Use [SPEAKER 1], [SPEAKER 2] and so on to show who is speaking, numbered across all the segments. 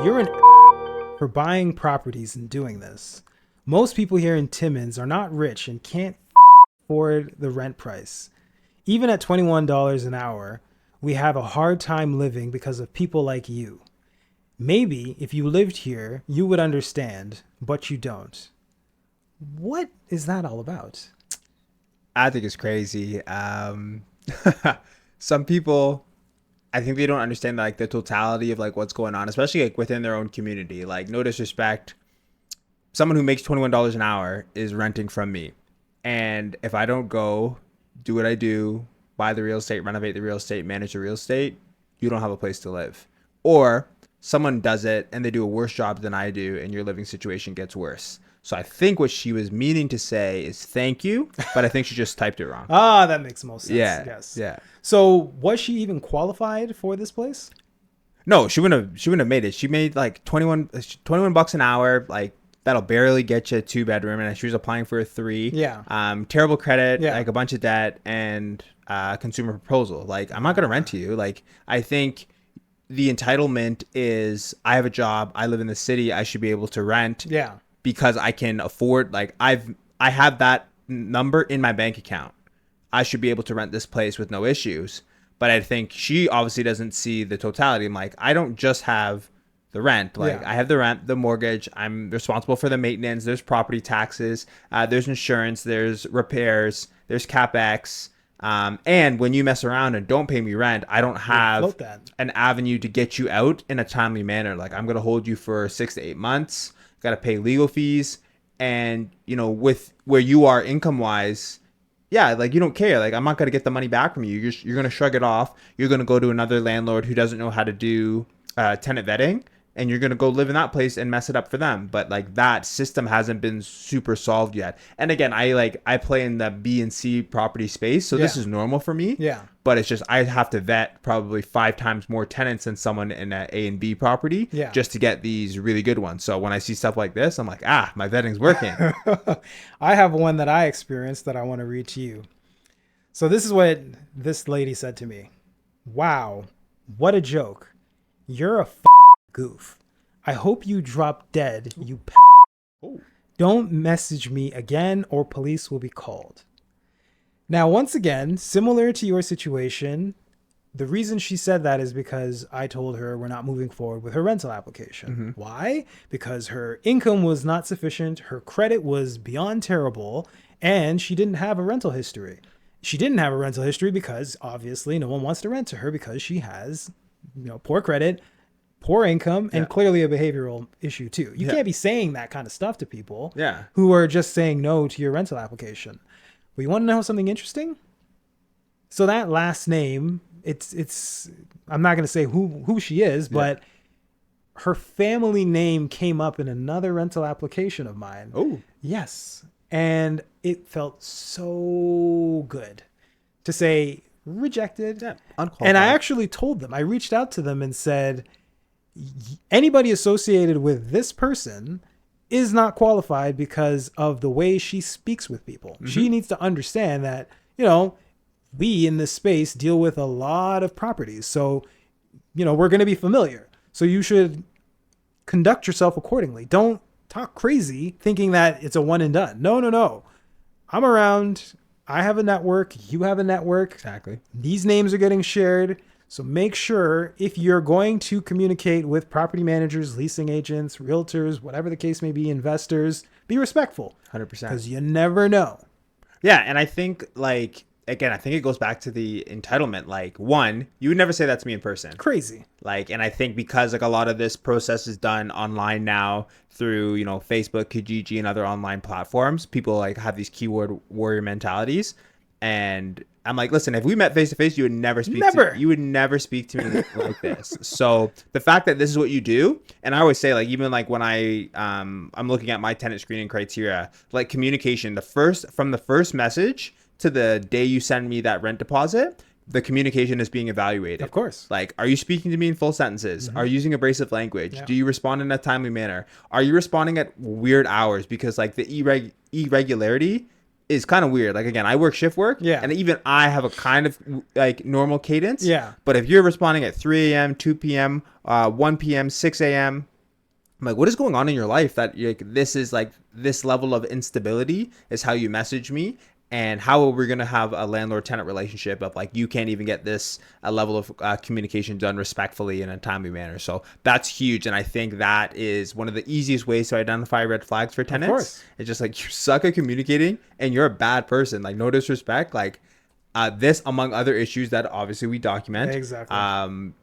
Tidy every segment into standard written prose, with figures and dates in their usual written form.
[SPEAKER 1] You're an for buying properties and doing this. Most people here in Timmins are not rich and can't afford the rent price. Even at $21 an hour, we have a hard time living because of people like you. Maybe if you lived here, you would understand, but you don't. What is that all about?
[SPEAKER 2] I think it's crazy. Some people, I think they don't understand like the totality of like what's going on, especially like within their own community. Like, no disrespect, someone who makes $21 an hour is renting from me, and if I don't go do what I do, buy the real estate, renovate the real estate, manage the real estate, you don't have a place to live. Or someone does it and they do a worse job than I do, and your living situation gets worse. So I think what she was meaning to say is thank you, but I think she just typed it wrong.
[SPEAKER 1] Ah, that makes most sense.
[SPEAKER 2] Yeah.
[SPEAKER 1] Yes.
[SPEAKER 2] Yeah.
[SPEAKER 1] So was she even qualified for this place?
[SPEAKER 2] No, she wouldn't have made it. She made like 21 bucks an hour. Like, that'll barely get you a 2-bedroom, and she was applying for a 3.
[SPEAKER 1] Yeah.
[SPEAKER 2] Terrible credit,
[SPEAKER 1] Yeah.
[SPEAKER 2] like a bunch of debt, and consumer proposal. Like, I'm not gonna rent to you. Like, I think the entitlement is, I have a job, I live in the city, I should be able to rent.
[SPEAKER 1] Yeah.
[SPEAKER 2] Because I can afford, like, I have that number in my bank account. I should be able to rent this place with no issues. But I think she obviously doesn't see the totality. I'm like, I don't just have the rent. Like,
[SPEAKER 1] Yeah.
[SPEAKER 2] I have the rent, the mortgage. I'm responsible for the maintenance. There's property taxes. There's insurance. There's repairs. There's CapEx. And when you mess around and don't pay me rent, I don't have an avenue to get you out in a timely manner. Like, I'm going to hold you for 6 to 8 months. Got to pay legal fees. And, you know, with where you are income wise, yeah, like, you don't care. Like, I'm not going to get the money back from you. You're going to shrug it off. You're going to go to another landlord who doesn't know how to do tenant vetting, and you're going to go live in that place and mess it up for them. But like, that system hasn't been super solved yet. And again, I play in the B and C property space, so this is normal for me.
[SPEAKER 1] Yeah.
[SPEAKER 2] But it's just, I have to vet probably 5 times more tenants than someone in an A and B property just to get these really good ones. So when I see stuff like this, I'm like, my vetting's working.
[SPEAKER 1] I have one that I experienced that I want to read to you. So this is what this lady said to me. Wow, what a joke. You're a goof. I hope you drop dead, you Don't message me again or police will be called. Now, once again, similar to your situation, the reason she said that is because I told her we're not moving forward with her rental application.
[SPEAKER 2] Mm-hmm.
[SPEAKER 1] Why? Because her income was not sufficient, her credit was beyond terrible, and she didn't have a rental history. She didn't have a rental history because obviously no one wants to rent to her because she has, poor credit, poor income, and clearly a behavioral issue too. You can't be saying that kind of stuff to people who are just saying no to your rental application. But you want to know something interesting? So that last name, it's I'm not going to say who she is, but her family name came up in another rental application of mine.
[SPEAKER 2] Oh.
[SPEAKER 1] Yes. And it felt so good to say rejected.
[SPEAKER 2] Yeah, unqualified.
[SPEAKER 1] And I actually told them, I reached out to them and said, anybody associated with this person is not qualified because of the way she speaks with people. Mm-hmm. She needs to understand that, we in this space deal with a lot of properties. So, we're going to be familiar. So you should conduct yourself accordingly. Don't talk crazy thinking that it's a one and done. No. I'm around. I have a network. You have a network.
[SPEAKER 2] Exactly.
[SPEAKER 1] These names are getting shared. So make sure if you're going to communicate with property managers, leasing agents, realtors, whatever the case may be, investors, be respectful.
[SPEAKER 2] 100%.
[SPEAKER 1] Because you never know.
[SPEAKER 2] Yeah. And I think again, I think it goes back to the entitlement. Like, one, you would never say that to me in person.
[SPEAKER 1] Crazy.
[SPEAKER 2] And I think because a lot of this process is done online now through, Facebook, Kijiji, and other online platforms, people have these keyword warrior mentalities. And I'm like, listen, if we met face to face, you would never speak to me like this. So the fact that this is what you do, and I always say, even when I'm looking at my tenant screening criteria, communication, from the first message to the day you send me that rent deposit, the communication is being evaluated.
[SPEAKER 1] Of course.
[SPEAKER 2] Are you speaking to me in full sentences? Mm-hmm. Are you using abrasive language?
[SPEAKER 1] Yeah.
[SPEAKER 2] Do you respond in a timely manner? Are you responding at weird hours? Because the irregularity is kind of weird. Again, I work shift work, and even I have a kind of normal cadence.
[SPEAKER 1] Yeah.
[SPEAKER 2] But if you're responding at 3 a.m., 2 p.m., 1 p.m., 6 a.m., I'm like, what is going on in your life that like this is like this level of instability is how you message me, and how are we gonna have a landlord tenant relationship of like you can't even get this a level of communication done respectfully in a timely manner. So that's huge, and I think that is one of the easiest ways to identify red flags for tenants. It's just like you suck at communicating and you're a bad person. Like no disrespect, like. This, among other issues that obviously we document,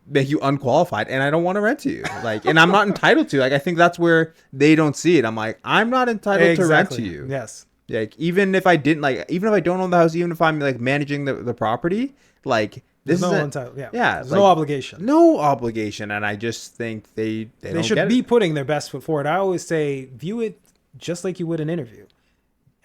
[SPEAKER 2] make you unqualified, and I don't want to rent to you. Like, and I'm not entitled to. Like, I think that's where they don't see it. I'm like, I'm not entitled to rent to you.
[SPEAKER 1] Yes.
[SPEAKER 2] Like, even if I didn't, like, even if I don't own the house, even if I'm like managing the property, like, this is
[SPEAKER 1] entitled. Yeah. There's
[SPEAKER 2] like,
[SPEAKER 1] no obligation.
[SPEAKER 2] No obligation, and I just think they don't
[SPEAKER 1] should
[SPEAKER 2] get
[SPEAKER 1] be
[SPEAKER 2] it.
[SPEAKER 1] putting their best foot forward. I always say, view it just like you would an interview.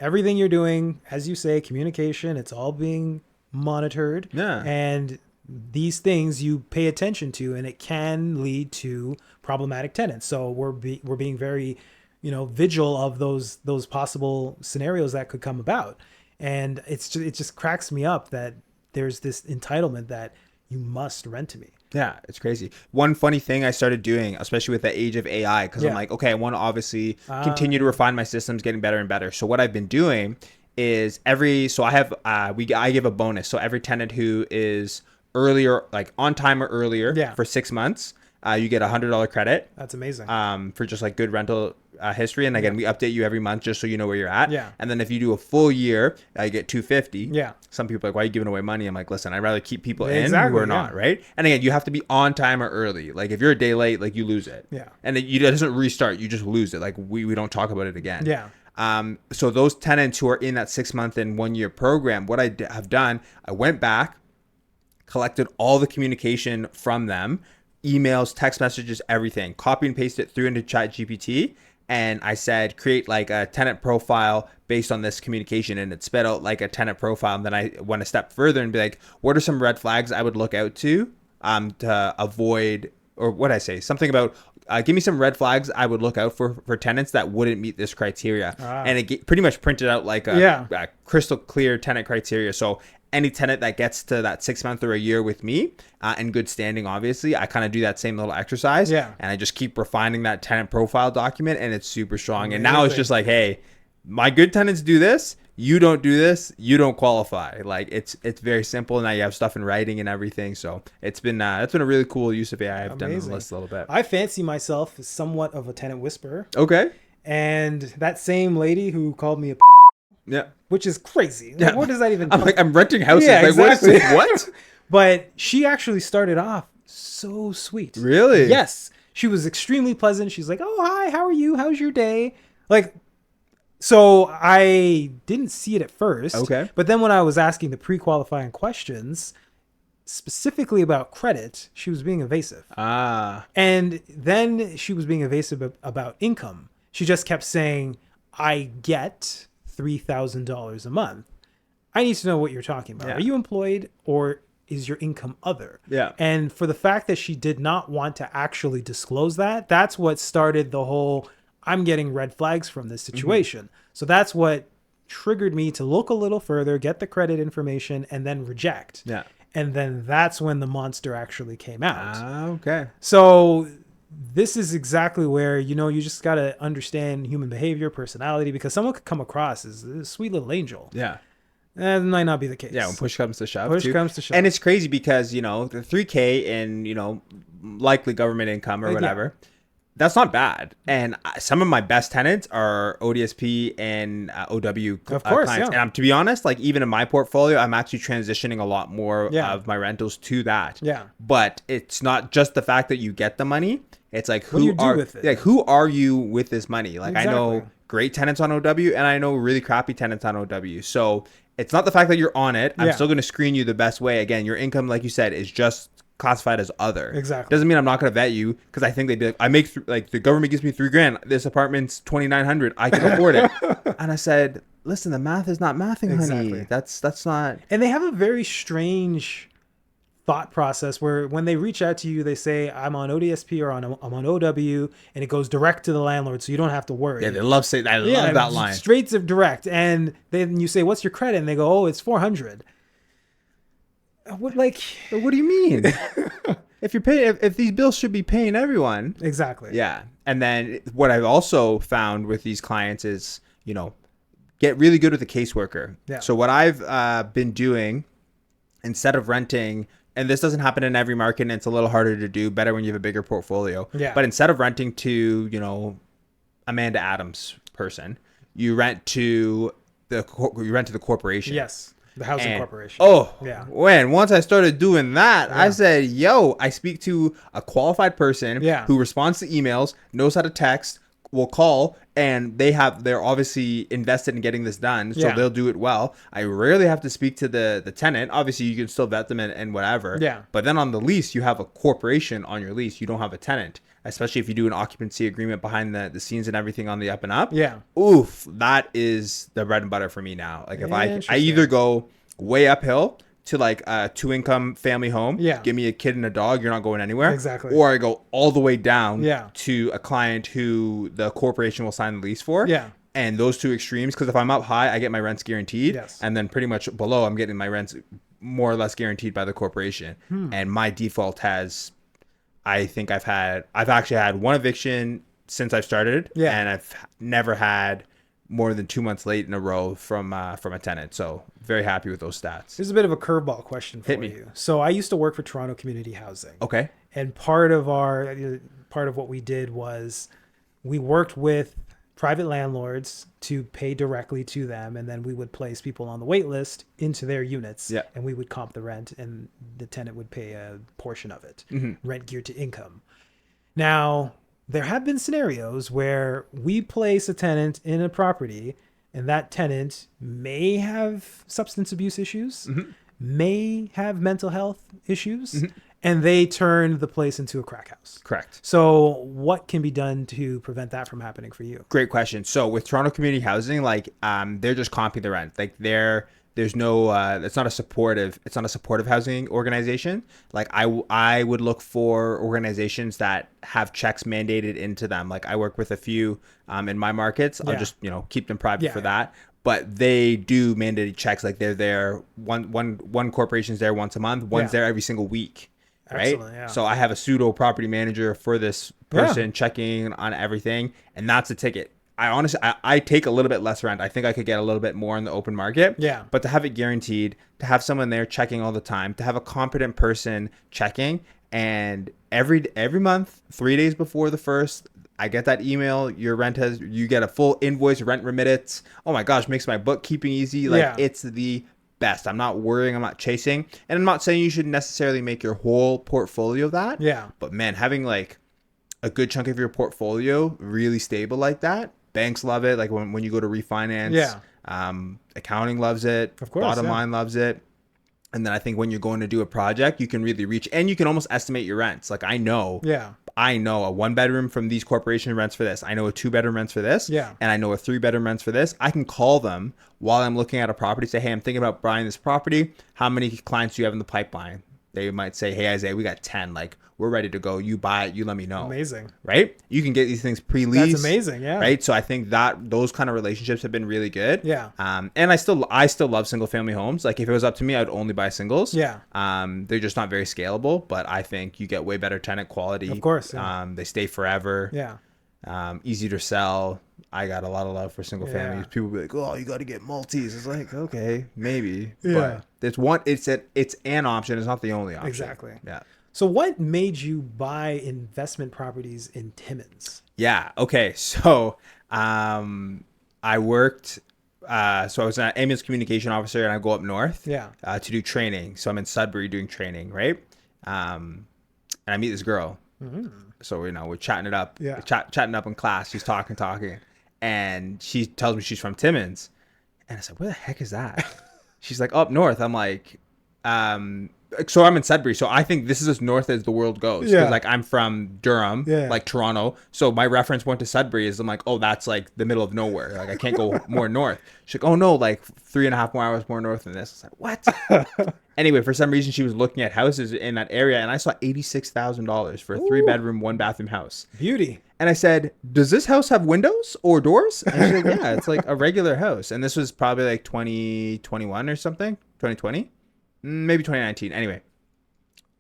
[SPEAKER 1] Everything you're doing, as you say, communication, it's all being monitored, and these things you pay attention to, and it can lead to problematic tenants. So we're being very, vigilant of those possible scenarios that could come about. And it just cracks me up that there's this entitlement that you must rent to me.
[SPEAKER 2] Yeah, it's crazy. One funny thing I started doing, especially with the age of AI, because I'm like, okay, I want to obviously continue to refine my systems, getting better and better. So what I've been doing is I give a bonus. So every tenant who is earlier, like on time or earlier for 6 months, you get $100 credit.
[SPEAKER 1] That's amazing.
[SPEAKER 2] For just like good rental history. And again, we update you every month just so you know where you're at.
[SPEAKER 1] Yeah.
[SPEAKER 2] And then if you do a full year, you get $250.
[SPEAKER 1] Yeah.
[SPEAKER 2] Some people are like, why are you giving away money? I'm like, listen, I'd rather keep people in who are not, right? And again, you have to be on time or early. Like if you're a day late, like you lose it.
[SPEAKER 1] Yeah.
[SPEAKER 2] And it doesn't restart. You just lose it. Like we don't talk about it again.
[SPEAKER 1] Yeah.
[SPEAKER 2] So those tenants who are in that 6 month and 1 year program, what I have done, I went back, collected all the communication from them, emails, text messages, everything, copy and paste it through into ChatGPT. And I said, create like a tenant profile based on this communication, and it spit out like a tenant profile. And then I went a step further and be like, what are some red flags I would look out to avoid, or what I say, something about, give me some red flags I would look out for tenants that wouldn't meet this criteria. And it pretty much printed out like a crystal clear tenant criteria. So any tenant that gets to that 6 month or a year with me in good standing, obviously, I kind of do that same little exercise. And I just keep refining that tenant profile document, and it's super strong. And now it's just like, hey, my good tenants do this. You don't do this, you don't qualify. Like it's very simple. Now you have stuff in writing and everything. So it's been a really cool use of AI. I've done the list a little bit.
[SPEAKER 1] I fancy myself as somewhat of a tenant whisperer.
[SPEAKER 2] Okay.
[SPEAKER 1] And that same lady who called me a which is crazy. Like, what does that even?
[SPEAKER 2] I'm like, I'm renting houses.
[SPEAKER 1] Yeah,
[SPEAKER 2] like,
[SPEAKER 1] exactly.
[SPEAKER 2] What is this? What?
[SPEAKER 1] But she actually started off so sweet.
[SPEAKER 2] Really?
[SPEAKER 1] Yes. She was extremely pleasant. She's like, "Oh, hi, how are you? How's your day?" Like. So I didn't see it at first.
[SPEAKER 2] Okay.
[SPEAKER 1] But then when I was asking the pre-qualifying questions, specifically about credit, she was being evasive. And then she was being evasive about income. She just kept saying, I get $3,000 a month. I need to know what you're talking about. Are you employed, or is your income other?
[SPEAKER 2] Yeah.
[SPEAKER 1] And for the fact that she did not want to actually disclose that, that's what started the whole... I'm getting red flags from this situation. Mm-hmm. So that's what triggered me to look a little further, get the credit information, and then reject.
[SPEAKER 2] Yeah.
[SPEAKER 1] And then that's when the monster actually came out.
[SPEAKER 2] Okay.
[SPEAKER 1] So this is exactly where, you just got to understand human behavior, personality, because someone could come across as a sweet little angel.
[SPEAKER 2] Yeah.
[SPEAKER 1] That might not be the case.
[SPEAKER 2] Yeah, when push comes to shove.
[SPEAKER 1] Comes to shove.
[SPEAKER 2] And it's crazy because, the $3K in, likely government income or whatever, that's not bad. And some of my best tenants are ODSP and OW
[SPEAKER 1] of course,
[SPEAKER 2] clients. And to be honest, like even in my portfolio, I'm actually transitioning a lot more of my rentals to that.
[SPEAKER 1] Yeah.
[SPEAKER 2] But it's not just the fact that you get the money. It's like,
[SPEAKER 1] what do you do with it?
[SPEAKER 2] Like, who are you with this money? Like,
[SPEAKER 1] exactly.
[SPEAKER 2] I know great tenants on OW, and I know really crappy tenants on OW. So it's not the fact that you're on it. I'm still going to screen you the best way. Again, your income, like you said, is just classified as other.
[SPEAKER 1] Exactly.
[SPEAKER 2] Doesn't mean I'm not going to vet you, because I think they'd be like, I make like the government gives me $3,000. This apartment's $2,900. I can afford it. And I said, listen, the math is not mathing, honey. That's not.
[SPEAKER 1] And they have a very strange thought process where when they reach out to you, they say, I'm on ODSP or I'm on OW, and it goes direct to the landlord, so you don't have to worry.
[SPEAKER 2] Yeah, they love saying. I love that line.
[SPEAKER 1] Straight to direct. And then you say, what's your credit? And they go, oh, it's 400. What do you mean?
[SPEAKER 2] if you're paying, if these bills should be paying everyone.
[SPEAKER 1] Exactly.
[SPEAKER 2] Yeah. And then what I've also found with these clients is, you know, get really good with a caseworker.
[SPEAKER 1] Yeah.
[SPEAKER 2] So what I've been doing, instead of renting, and this doesn't happen in every market, and it's a little harder to do, better when you have a bigger portfolio.
[SPEAKER 1] Yeah.
[SPEAKER 2] But instead of renting to, you know, Amanda Adams person, you rent to the corporation.
[SPEAKER 1] Yes. The housing corporation.
[SPEAKER 2] Oh,
[SPEAKER 1] yeah.
[SPEAKER 2] Once I started doing that, I said, yo, I speak to a qualified person who responds to emails, knows how to text, will call, and they're obviously invested in getting this done, so they'll do it well. I rarely have to speak to the tenant. Obviously, you can still vet them and whatever.
[SPEAKER 1] Yeah.
[SPEAKER 2] But then on the lease, you have a corporation on your lease. You don't have a tenant, especially if you do an occupancy agreement behind the scenes and everything on the up and up.
[SPEAKER 1] Yeah.
[SPEAKER 2] Oof, that is the bread and butter for me now. Like if I either go way uphill to like a 2-income family home, give me a kid and a dog, you're not going anywhere.
[SPEAKER 1] Exactly.
[SPEAKER 2] Or I go all the way down
[SPEAKER 1] Yeah.
[SPEAKER 2] to a client who the corporation will sign the lease for.
[SPEAKER 1] Yeah.
[SPEAKER 2] And those two extremes, because if I'm up high, I get my rents guaranteed.
[SPEAKER 1] Yes.
[SPEAKER 2] And then pretty much below, I'm getting my rents more or less guaranteed by the corporation. And my default has, I think I've actually had one eviction since I've started.
[SPEAKER 1] Yeah.
[SPEAKER 2] And I've never had more than 2 months late in a row from a tenant. So very happy with those stats.
[SPEAKER 1] Here's a bit of a curveball question for
[SPEAKER 2] Hit me.
[SPEAKER 1] you. So I used to work for Toronto Community Housing.
[SPEAKER 2] Okay.
[SPEAKER 1] And part of what we did was we worked with private landlords to pay directly to them, and then we would place people on the wait list into their units.
[SPEAKER 2] Yeah.
[SPEAKER 1] And we would comp the rent, and the tenant would pay a portion of it, rent geared to income. Now, there have been scenarios where we place a tenant in a property and that tenant may have substance abuse issues, may have mental health issues, and they turn the place into a crack house.
[SPEAKER 2] Correct.
[SPEAKER 1] So what can be done to prevent that from happening for you?
[SPEAKER 2] Great question. So with Toronto Community Housing, like they're just comping the rent. Like there's no it's not a supportive housing organization. Like I would look for organizations that have checks mandated into them. Like I work with a few in my markets. I'll just keep them private for that. But they do mandated checks. Like they're there one corporation's there once a month, one's there every single week. Right.
[SPEAKER 1] Excellent, yeah.
[SPEAKER 2] So I have a pseudo property manager for this person checking on everything, and that's a ticket. I honestly, I take a little bit less rent. I think I could get a little bit more in the open market.
[SPEAKER 1] Yeah.
[SPEAKER 2] But to have it guaranteed, to have someone there checking all the time, to have a competent person checking, and every month, 3 days before the first, I get that email. You get a full invoice, rent remittance. Oh my gosh, makes my bookkeeping easy. Like it's the best. I'm not worrying. I'm not chasing. And I'm not saying you should necessarily make your whole portfolio that. Yeah. But man, having like a good chunk of your portfolio really stable like that, banks love it. Like when you go to refinance, accounting loves it. Of course, bottom line loves it. And then I think when you're going to do a project, you can really reach, and you can almost estimate your rents. Like I know a 1 bedroom from these corporation rents for this. I know a 2 bedroom rents for this. Yeah. And I know a 3 bedroom rents for this. I can call them while I'm looking at a property, say, hey, I'm thinking about buying this property. How many clients do you have in the pipeline? They might say, hey, Isaiah, we got 10. Like, we're ready to go. You buy it. You let me know.
[SPEAKER 1] Amazing.
[SPEAKER 2] Right? You can get these things pre-leased.
[SPEAKER 1] That's amazing. Yeah.
[SPEAKER 2] Right? So I think that those kind of relationships have been really good.
[SPEAKER 1] Yeah.
[SPEAKER 2] And I still love single family homes. Like if it was up to me, I'd only buy singles. Yeah. They're just not very scalable, but I think you get way better tenant quality.
[SPEAKER 1] Of course. Yeah.
[SPEAKER 2] They stay forever.
[SPEAKER 1] Yeah.
[SPEAKER 2] Easy to sell. I got a lot of love for single families. People be like, "Oh, you got to get multis." It's like, okay, maybe. But it's an option. It's not the only option.
[SPEAKER 1] Exactly.
[SPEAKER 2] Yeah.
[SPEAKER 1] So what made you buy investment properties in Timmins?
[SPEAKER 2] Yeah. Okay. So I worked. So I was an ambulance communication officer, and I go up north. To do training. So I'm in Sudbury doing training, right? And I meet this girl. Mm-hmm. So we're chatting it up. Yeah. Chatting up in class. She's talking, and she tells me she's from Timmins, and I said, "Where the heck is that?" She's like, "Up north." I'm like, so I'm in Sudbury, so I think this is as north as the world goes. Yeah. Like I'm from Durham, like Toronto. So my reference point to Sudbury is I'm like, oh, that's like the middle of nowhere. Like I can't go more north. She's like, oh no, like 3.5 more hours more north than this. I was like, what? Anyway, for some reason she was looking at houses in that area, and I saw $86,000 for a 3-bedroom, 1-bathroom house.
[SPEAKER 1] Beauty.
[SPEAKER 2] And I said, does this house have windows or doors? And she's like, yeah, it's like a regular house. And this was probably like 2021 or something, 2020. Maybe 2019. Anyway,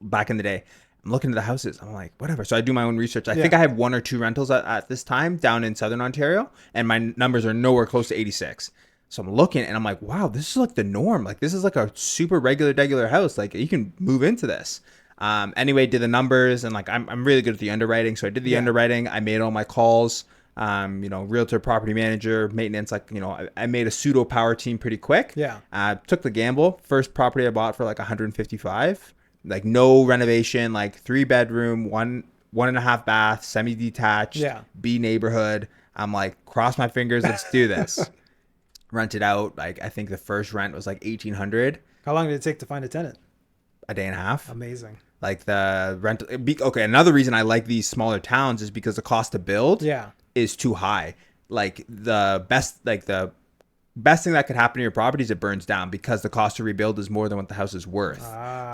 [SPEAKER 2] back in the day, I'm looking at the houses. I'm like, whatever. So I do my own research. I think I have 1 or 2 rentals at this time down in Southern Ontario, and my numbers are nowhere close to 86. So I'm looking and I'm like, wow, this is like the norm. Like this is like a super regular house. Like you can move into this. Anyway, did the numbers, and like I'm really good at the underwriting. So I did the underwriting. I made all my calls. Realtor, property manager, maintenance. Like I made a pseudo power team pretty quick.
[SPEAKER 1] Yeah.
[SPEAKER 2] Took the gamble. First property I bought for like 155. Like no renovation. Like 3-bedroom, 1.5 bath, semi-detached.
[SPEAKER 1] Yeah.
[SPEAKER 2] B neighborhood. I'm like, cross my fingers. Let's do this. Rented out. Like I think the first rent was like 1,800.
[SPEAKER 1] How long did it take to find a tenant?
[SPEAKER 2] A day and a half.
[SPEAKER 1] Amazing.
[SPEAKER 2] Like the rent. Okay. Another reason I like these smaller towns is because the cost to build is too high. Like the best thing that could happen to your property is it burns down because the cost to rebuild is more than what the house is worth.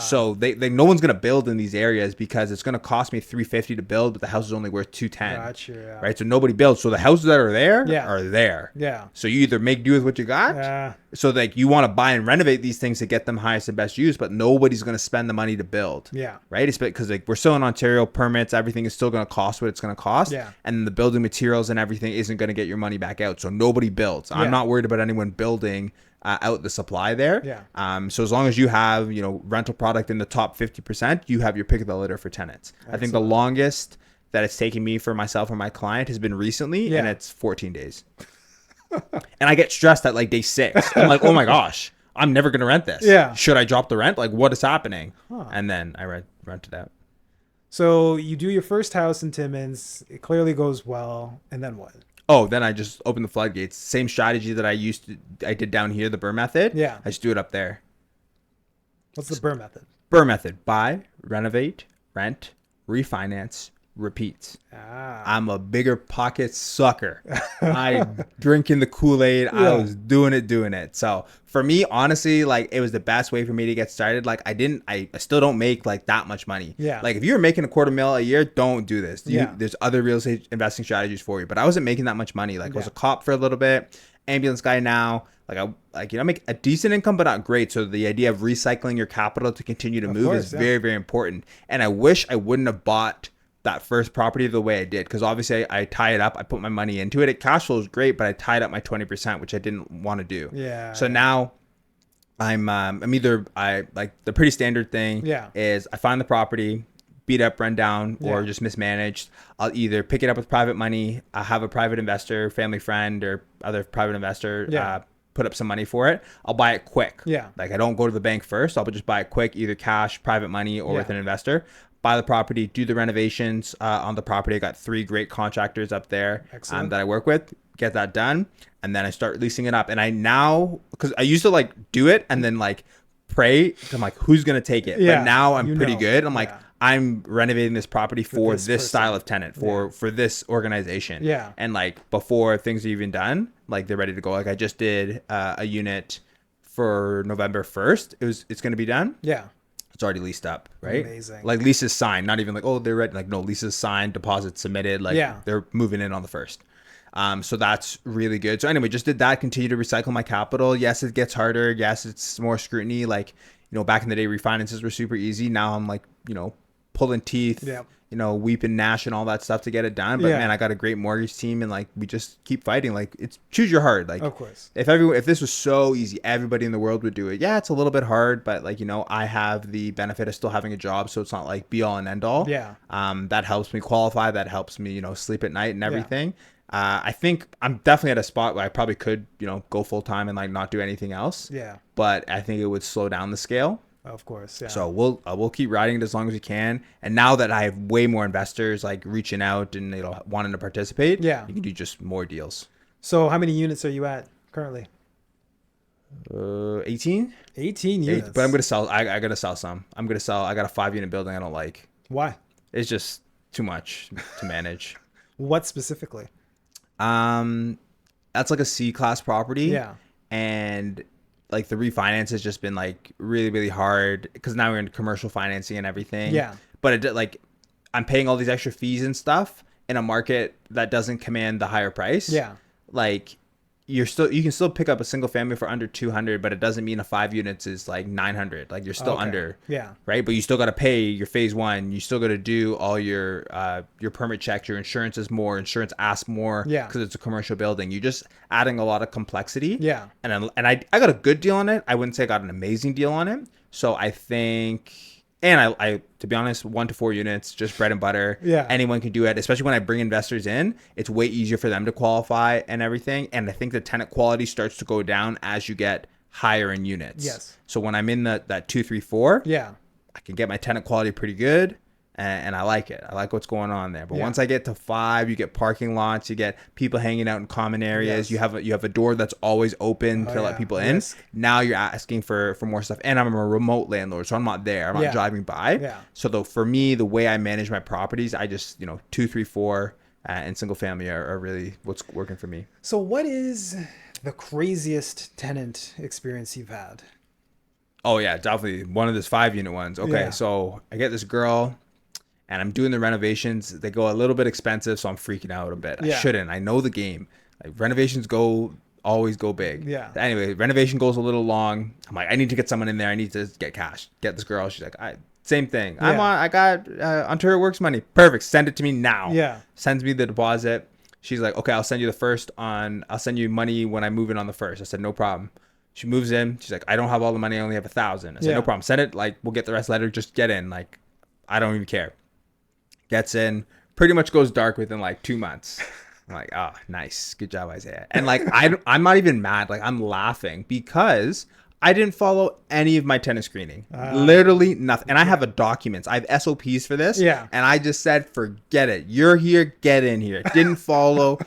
[SPEAKER 2] So they no one's gonna build in these areas because it's gonna cost me $350 to build, but the house is only worth $210.
[SPEAKER 1] Gotcha, yeah.
[SPEAKER 2] Right? So nobody builds. So the houses that are there are there.
[SPEAKER 1] Yeah.
[SPEAKER 2] So you either make do with what you got. So like you want to buy and renovate these things to get them highest and best use, but nobody's gonna spend the money to build.
[SPEAKER 1] Yeah.
[SPEAKER 2] Right? It's because like we're still in Ontario, permits, everything is still gonna cost what it's gonna cost.
[SPEAKER 1] Yeah.
[SPEAKER 2] And the building materials and everything isn't gonna get your money back out. So nobody builds. I'm not worried about anyone building out the supply there. So as long as you have, rental product in the top 50%, you have your pick of the litter for tenants. Excellent. I think the longest that it's taken me for myself or my client has been recently, and it's 14 days. And I get stressed at like day 6. I'm like, oh my gosh, I'm never going to rent this.
[SPEAKER 1] Yeah.
[SPEAKER 2] Should I drop the rent? Like what is happening? And then I rent it out.
[SPEAKER 1] So you do your first house in Timmins. It clearly goes well. And then what?
[SPEAKER 2] Oh, then I just open the floodgates. Same strategy that I did down here, the Burr method.
[SPEAKER 1] Yeah.
[SPEAKER 2] I just do it up there.
[SPEAKER 1] What's the Burr method?
[SPEAKER 2] Burr method. Buy, renovate, rent, refinance, repeat. I'm a bigger pocket sucker. I drink in the Kool-Aid. I was doing it. So for me, honestly, like it was the best way for me to get started. Like I still don't make like that much money.
[SPEAKER 1] Yeah.
[SPEAKER 2] Like if you're making $250,000 a year, don't do this. There's other real estate investing strategies for you. But I wasn't making that much money. Like I was a cop for a little bit, ambulance guy now. I make a decent income, but not great. So the idea of recycling your capital to continue to move is very, very important. And I wish I wouldn't have bought that first property the way I did, because obviously I tie it up, I put my money into it. Cash flow is great, but I tied up my 20%, which I didn't want to do. So now I'm like the pretty standard thing is I find the property, beat up, run down, or just mismanaged. I'll either pick it up with private money, I have a private investor, family friend, or other private investor put up some money for it. I'll buy it quick. Like I don't go to the bank first. I'll just buy it quick, either cash, private money, or with an investor. Buy the property, do the renovations on the property. I got 3 great contractors up there that I work with. Get that done, and then I start leasing it up. And I now, because I used to like do it and then like pray. I'm like, who's gonna take it? But now I'm pretty good. I'm like, I'm renovating this property for this style of tenant, for this organization. And like before things are even done, like they're ready to go. Like I just did a unit for November 1st. It's gonna be done. It's already leased up, right?
[SPEAKER 1] Amazing. Like
[SPEAKER 2] lease is signed, not even like, oh, they're ready. Like, no, lease is signed, deposit submitted. Like they're moving in on the 1st. So that's really good. So anyway, just did that, continue to recycle my capital. Yes, it gets harder. Yes, it's more scrutiny. Like, back in the day, refinances were super easy. Now I'm like, pulling teeth, weep and gnash and all that stuff to get it done. But man, I got a great mortgage team, and like we just keep fighting. Like it's choose your heart. Like
[SPEAKER 1] of course,
[SPEAKER 2] if this was so easy, everybody in the world would do it. Yeah, it's a little bit hard, but like I have the benefit of still having a job, so it's not like be all and end all. That helps me qualify. That helps me sleep at night and everything. I think I'm definitely at a spot where I probably could go full time and like not do anything else. But I think it would slow down the scale.
[SPEAKER 1] Of course,
[SPEAKER 2] So we'll keep riding it as long as we can. And now that I have way more investors like reaching out and wanting to participate, you can do just more deals.
[SPEAKER 1] So how many units are you at currently?
[SPEAKER 2] 18.
[SPEAKER 1] 18 units.
[SPEAKER 2] But I'm gonna sell. I gotta sell some. I got a 5-unit building I don't like.
[SPEAKER 1] Why?
[SPEAKER 2] It's just too much to manage.
[SPEAKER 1] What specifically?
[SPEAKER 2] That's like a C-class property. And like the refinance has just been like really, really hard because now we're in commercial financing and everything. But I'm paying all these extra fees and stuff in a market that doesn't command the higher price. Like you can still pick up a single family for under 200, but it doesn't mean a 5 units is like 900. Like you're still under,
[SPEAKER 1] Yeah.
[SPEAKER 2] right? But you still got to pay your phase one. You still got to do all your permit checks. Your insurance is more. Insurance asks more.
[SPEAKER 1] Yeah.
[SPEAKER 2] Because it's a commercial building. You're just adding a lot of complexity.
[SPEAKER 1] Yeah.
[SPEAKER 2] And I got a good deal on it. I wouldn't say I got an amazing deal on it. So I think. And I, to be honest, 1 to 4 units, just bread and butter.
[SPEAKER 1] Yeah.
[SPEAKER 2] Anyone can do it, especially when I bring investors in. It's way easier for them to qualify and everything. And I think the tenant quality starts to go down as you get higher in units.
[SPEAKER 1] Yes.
[SPEAKER 2] So when I'm in that 2, 3, 4,
[SPEAKER 1] Yeah.
[SPEAKER 2] I can get my tenant quality pretty good. And I like it. I like what's going on there. But once I get to 5, you get parking lots, you get people hanging out in common areas.
[SPEAKER 1] Yes.
[SPEAKER 2] You have a door that's always open to let people in. Now you're asking for more stuff. And I'm a remote landlord, so I'm not there. I'm not driving by.
[SPEAKER 1] Yeah.
[SPEAKER 2] So for me, the way I manage my properties, I just 2, 3, 4, and single family are really what's working for me.
[SPEAKER 1] So what is the craziest tenant experience you've had?
[SPEAKER 2] Oh yeah, definitely one of those 5 unit ones. Okay, so I get this girl. And I'm doing the renovations. They go a little bit expensive, so I'm freaking out a bit. I shouldn't. I know the game. Like renovations always go big.
[SPEAKER 1] Yeah.
[SPEAKER 2] Anyway, renovation goes a little long. I'm like, I need to get someone in there. I need to get cash. Get this girl. She's like, same thing. I got Ontario Works money. Perfect. Send it to me now.
[SPEAKER 1] Yeah.
[SPEAKER 2] Sends me the deposit. She's like, okay, I'll send you money when I move in on the 1st. I said, no problem. She moves in. She's like, I don't have all the money. I only have 1,000. I said, no problem. Send it. Like, we'll get the rest later. Just get in. Like, I don't even care. Gets in, pretty much goes dark within like 2 months. I'm like, oh, nice. Good job, Isaiah. And like, I'm not even mad. Like, I'm laughing because I didn't follow any of my tenant screening. Literally nothing. And I have documents. I have SOPs for this.
[SPEAKER 1] Yeah.
[SPEAKER 2] And I just said, forget it. You're here. Get in here. Didn't follow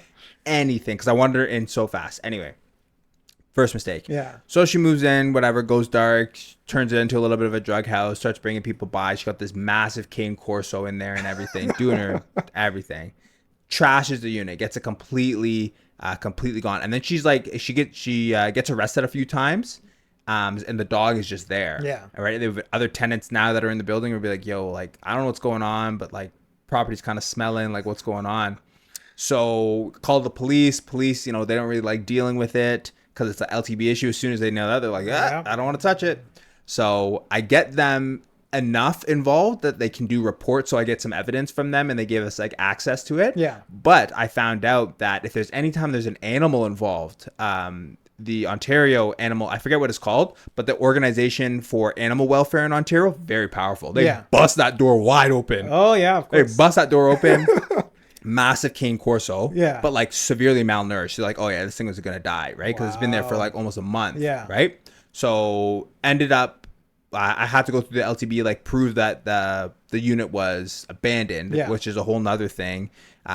[SPEAKER 2] anything because I wanted her in so fast. Anyway. First mistake.
[SPEAKER 1] Yeah.
[SPEAKER 2] So she moves in, whatever, goes dark, turns it into a little bit of a drug house, starts bringing people by. She got this massive cane Corso in there and everything, doing her everything. Trashes the unit, gets it completely gone. And then she's like, she gets arrested a few times, and the dog is just there.
[SPEAKER 1] Yeah.
[SPEAKER 2] All right. There have other tenants now that are in the building will be like, yo, like, I don't know what's going on, but like, property's kind of smelling, like, what's going on? So call the police. Police, they don't really like dealing with it. Because it's an LTB issue. As soon as they know that, they're like, I don't want to touch it. So I get them enough involved that they can do reports. So I get some evidence from them and they give us like access to it.
[SPEAKER 1] Yeah.
[SPEAKER 2] But I found out that if there's anytime there's an animal involved, the Ontario animal, I forget what it's called, but the organization for animal welfare in Ontario, very powerful. They bust that door wide open.
[SPEAKER 1] Oh, yeah, of course.
[SPEAKER 2] They bust that door open. Massive cane Corso,
[SPEAKER 1] but
[SPEAKER 2] like severely malnourished. She's like, oh yeah, this thing was gonna die, right? Because it's been there for like almost a month, right? So ended up, I had to go through the LTB, like prove that the unit was abandoned, which is a whole nother thing.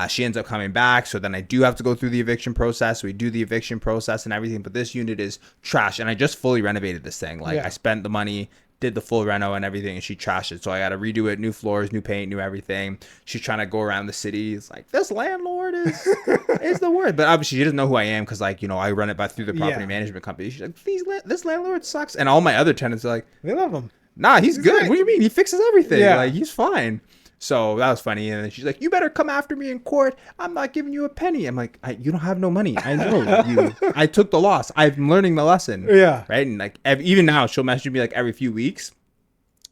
[SPEAKER 2] She ends up coming back, so then I do have to go through the eviction process. We do the eviction process and everything, but this unit is trash, and I just fully renovated this thing. Like I spent the money, did the full reno and everything, and she trashed it. So I got to redo it, new floors, new paint, new everything. She's trying to go around the city. It's like, this landlord is the word. But obviously she doesn't know who I am because, like, I run it through the property management company. She's like, this landlord sucks. And all my other tenants are like,
[SPEAKER 1] they love him.
[SPEAKER 2] Nah, he's good. Great. What do you mean? He fixes everything.
[SPEAKER 1] Yeah.
[SPEAKER 2] Like, he's fine. So that was funny. And then she's like, you better come after me in court. I'm not giving you a penny. I'm like, you don't have no money. I know you. I took the loss. I'm learning the lesson.
[SPEAKER 1] Yeah.
[SPEAKER 2] Right. And like, even now she'll message me like every few weeks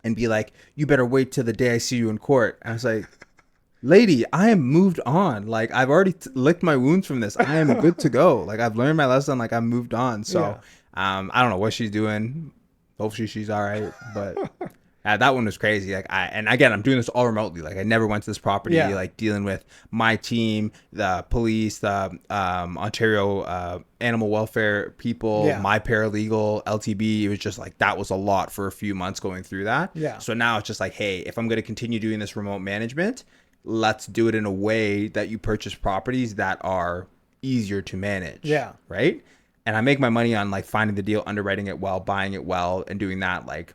[SPEAKER 2] and be like, you better wait till the day I see you in court. And I was like, lady, I am moved on. Like, I've already licked my wounds from this. I am good to go. Like, I've learned my lesson. Like, I've moved on. So I don't know what she's doing. Hopefully she's all right. But that one was crazy. Like, and again, I'm doing this all remotely. Like, I never went to this property. Like, dealing with my team, the police, the Ontario animal welfare people, my paralegal, LTB. It was just like, that was a lot for a few months going through that. So now it's just like, hey, if I'm going to continue doing this remote management, let's do it in a way that you purchase properties that are easier to manage. Right. And I make my money on like finding the deal, underwriting it well, buying it well, and doing that. Like,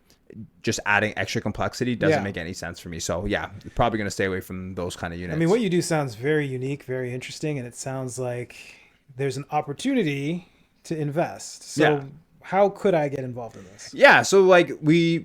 [SPEAKER 2] just adding extra complexity doesn't make any sense for me. So probably going to stay away from those kind of units.
[SPEAKER 1] I mean, what you do sounds very unique, very interesting, and it sounds like there's an opportunity to invest. So how could I get involved in this?
[SPEAKER 2] Yeah. So like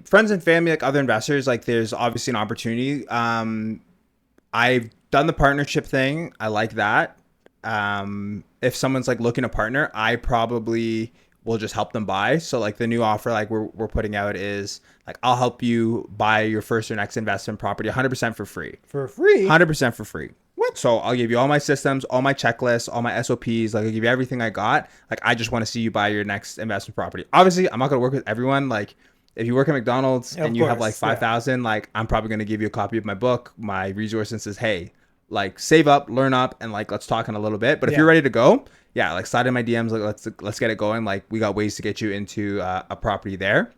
[SPEAKER 2] friends and family, like other investors, like there's obviously an opportunity. I've done the partnership thing. I like that. if someone's like looking to partner, I probably will just help them buy. So like the new offer like we're putting out is like I'll help you buy your first or next investment property 100% for free.
[SPEAKER 1] For free?
[SPEAKER 2] 100% for free. What? So I'll give you all my systems, all my checklists, all my SOPs. Like I'll give you everything I got. Like I just want to see you buy your next investment property. Obviously, I'm not gonna work with everyone. Like if you work at McDonald's and you have like 5,000, like I'm probably gonna give you a copy of my book, my resource, and says, hey, like save up, learn up, and like let's talk in a little bit. But if you're ready to go, yeah, like slide in my DMs. Like let's get it going. Like we got ways to get you into a property there.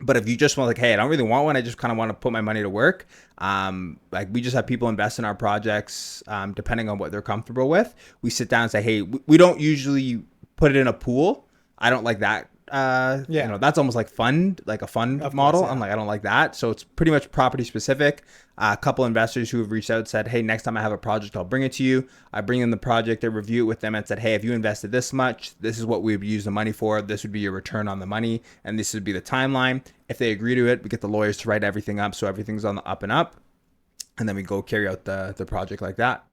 [SPEAKER 2] But if you just want like, hey, I don't really want one, I just kind of want to put my money to work. Like we just have people invest in our projects, depending on what they're comfortable with. We sit down and say, hey, we don't usually put it in a pool. I don't like that. You know, that's almost like fund, like a fund model. I'm like, I don't like that. So it's pretty much property specific. A couple investors who have reached out said, hey, next time I have a project, I'll bring it to you. I bring in the project, I review it with them and said, hey, if you invested this much, this is what we would use the money for. This would be your return on the money. And this would be the timeline. If they agree to it, we get the lawyers to write everything up. So everything's on the up and up. And then we go carry out the project like that.